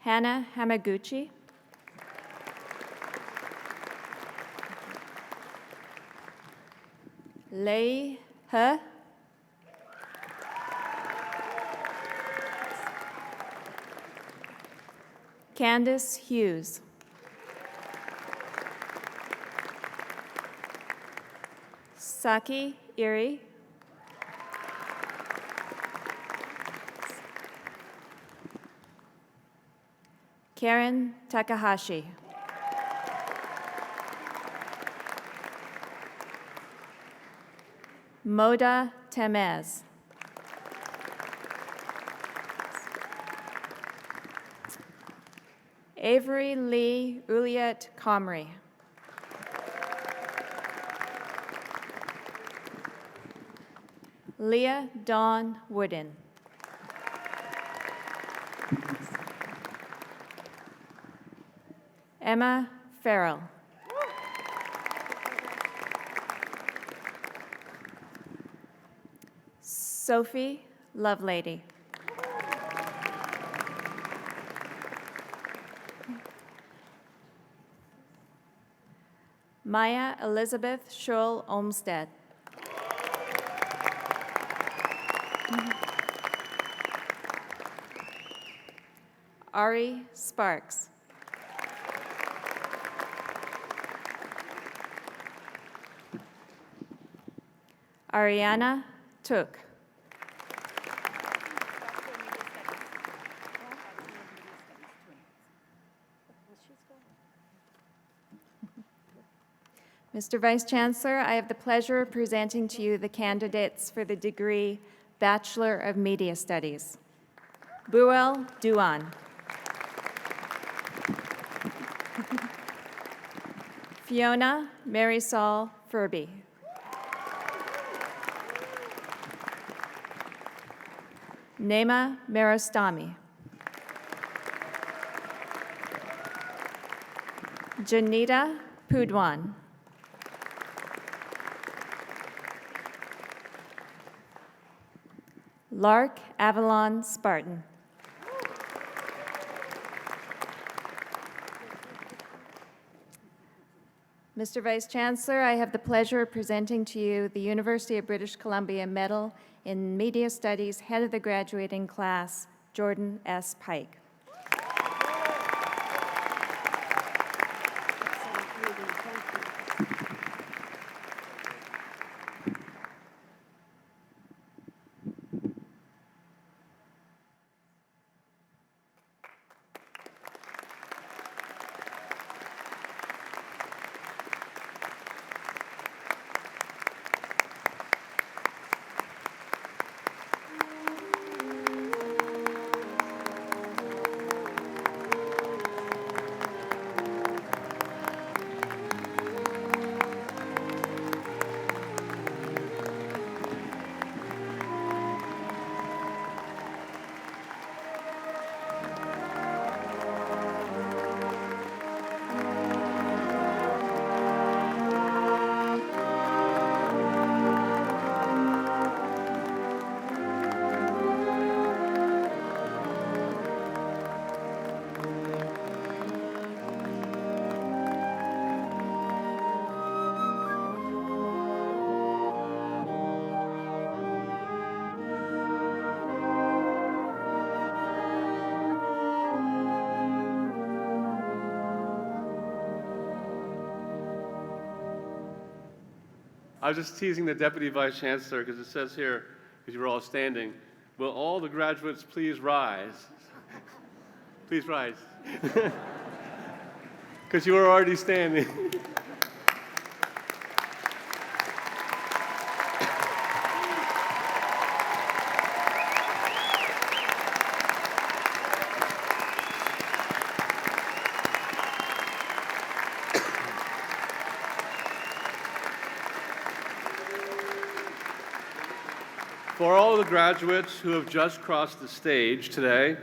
Hannah Hamaguchi. Lei He. Candace Hughes. Saki Iri. Karen Takahashi. Moda Temez. Avery Lee Uliet Comrie. Leah Dawn Wooden. Emma Farrell. Sophie Lovelady. Maya Elizabeth Scholl Olmsted. Ari Sparks. Ariana Took. Mr. Vice Chancellor, I have the pleasure of presenting to you the candidates for the degree Bachelor of Media Studies. Buell Duan. Fiona Marisol Furby. Nema Merostami. Janita Pudwan. Lark Avalon Spartan. Mr. Vice Chancellor, I have the pleasure of presenting to you the University of British Columbia Medal in Media Studies, head of the graduating class, Jordan S. Pike. I was just teasing the Deputy Vice Chancellor because it says here, because you were all standing, will all the graduates please rise? Please rise. Because you were already standing. For all the graduates who have just crossed the stage today,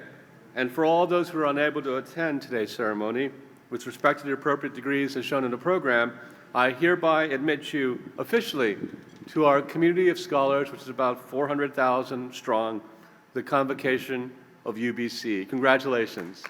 and for all those who are unable to attend today's ceremony, with respect to the appropriate degrees as shown in the program, I hereby admit you officially to our community of scholars, which is about 400,000 strong, the Convocation of UBC. Congratulations.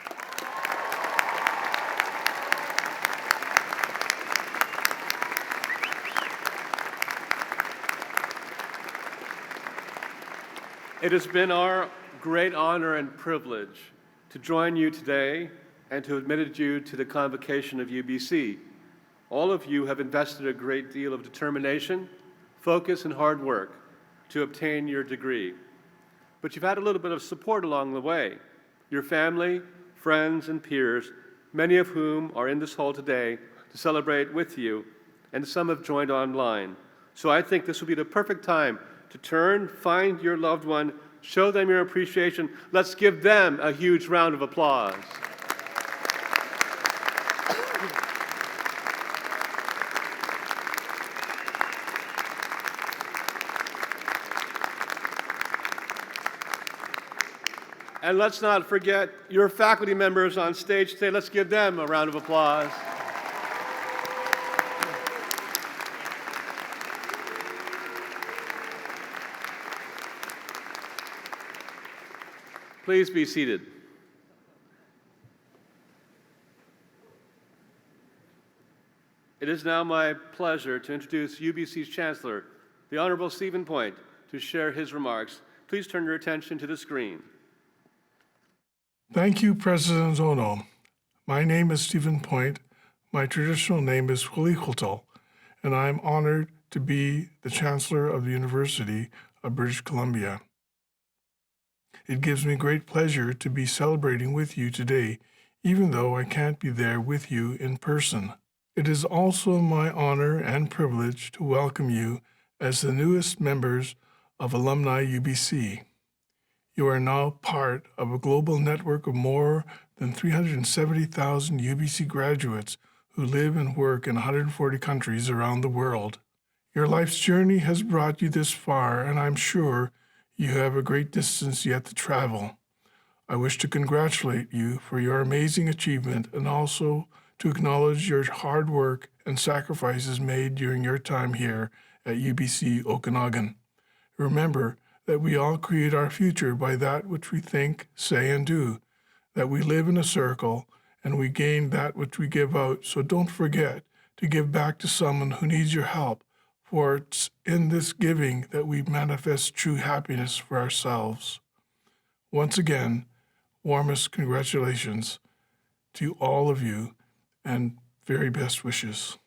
It has been our great honor and privilege to join you today and to admit you to the Convocation of UBC. All of you have invested a great deal of determination, focus, and hard work to obtain your degree. But you've had a little bit of support along the way. Your family, friends, and peers, many of whom are in this hall today to celebrate with you, and some have joined online. So I think this will be the perfect time to turn, find your loved one, show them your appreciation. Let's give them a huge round of applause. And let's not forget your faculty members on stage today. Let's give them a round of applause. Please be seated. It is now my pleasure to introduce UBC's Chancellor, the Honorable Stephen Point, to share his remarks. Please turn your attention to the screen. Thank you, President Ono. My name is Stephen Point. My traditional name is Hulikultal, and I am honored to be the Chancellor of the University of British Columbia. It gives me great pleasure to be celebrating with you today, even though I can't be there with you in person. It is also my honor and privilege to welcome you as the newest members of Alumni UBC. You are now part of a global network of more than 370,000 UBC graduates who live and work in 140 countries around the world. Your life's journey has brought you this far, and I'm sure you have a great distance yet to travel. I wish to congratulate you for your amazing achievement and also to acknowledge your hard work and sacrifices made during your time here at UBC Okanagan. Remember that we all create our future by that which we think, say, and do, that we live in a circle and we gain that which we give out. So don't forget to give back to someone who needs your help, for it's in this giving that we manifest true happiness for ourselves. Once again, warmest congratulations to all of you and very best wishes.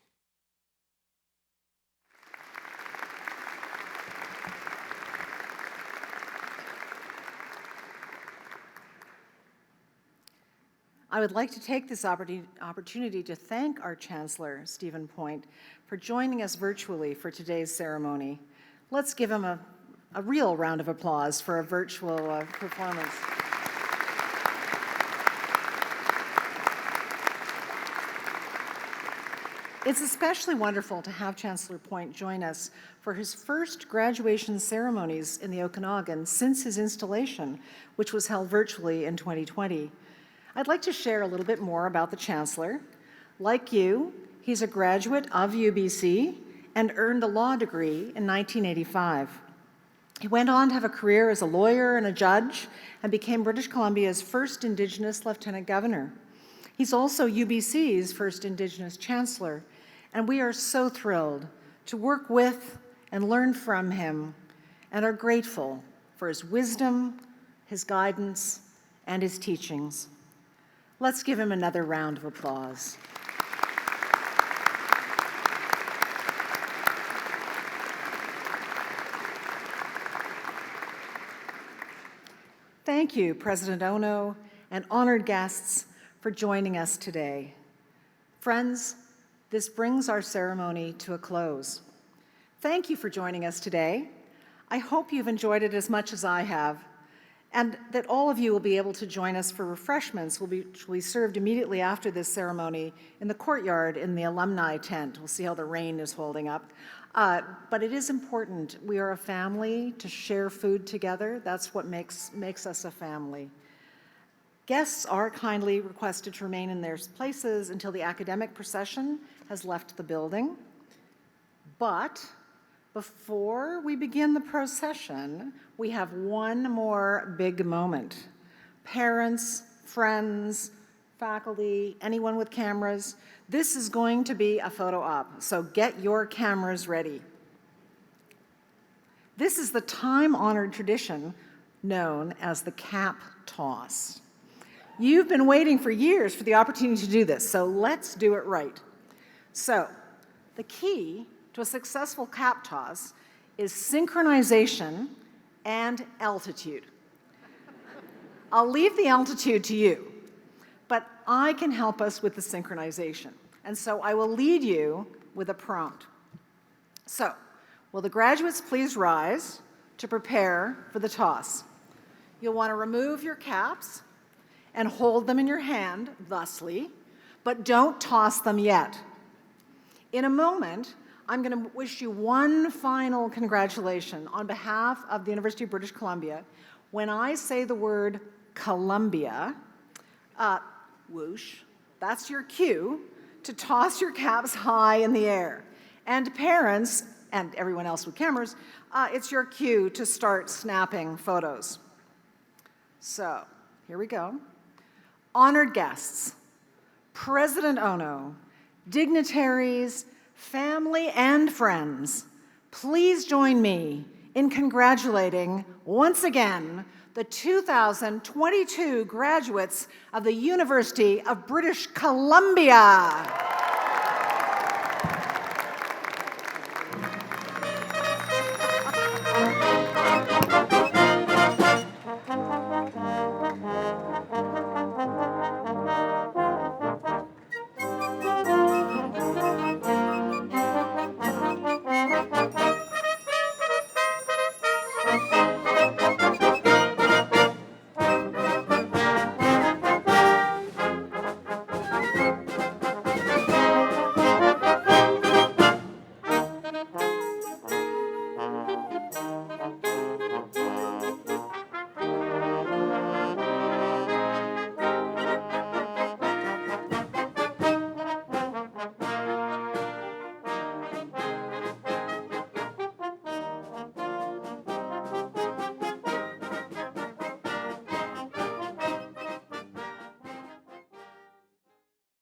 I would like to take this opportunity to thank our Chancellor, Stephen Point, for joining us virtually for today's ceremony. Let's give him a real round of applause for a virtual performance. It's especially wonderful to have Chancellor Point join us for his first graduation ceremonies in the Okanagan since his installation, which was held virtually in 2020. I'd like to share a little bit more about the Chancellor. Like you, he's a graduate of UBC and earned a law degree in 1985. He went on to have a career as a lawyer and a judge and became British Columbia's first Indigenous Lieutenant Governor. He's also UBC's first Indigenous Chancellor, and we are so thrilled to work with and learn from him and are grateful for his wisdom, his guidance, and his teachings. Let's give him another round of applause. Thank you, President Ono and honored guests, for joining us today. Friends, this brings our ceremony to a close. Thank you for joining us today. I hope you've enjoyed it as much as I have, and that all of you will be able to join us for refreshments will be served immediately after this ceremony in the courtyard in the alumni tent. We'll see how the rain is holding up. But it is important. We are a family to share food together. That's what makes us a family. Guests are kindly requested to remain in their places until the academic procession has left the building. But before we begin the procession, we have one more big moment. Parents, friends, faculty, anyone with cameras, this is going to be a photo op, so get your cameras ready. This is the time-honored tradition known as the cap toss. You've been waiting for years for the opportunity to do this, so let's do it right. So, the key to a successful cap toss is synchronization and altitude. I'll leave the altitude to you, but I can help us with the synchronization. And so I will lead you with a prompt. So, will the graduates please rise to prepare for the toss? You'll want to remove your caps and hold them in your hand, thusly, but don't toss them yet. In a moment, I'm going to wish you one final congratulation on behalf of the University of British Columbia. When I say the word Columbia, whoosh, that's your cue to toss your caps high in the air. And parents, and everyone else with cameras, it's your cue to start snapping photos. So, here we go. Honored guests, President Ono, dignitaries, family, and friends, please join me in congratulating, once again, the 2022 graduates of the University of British Columbia.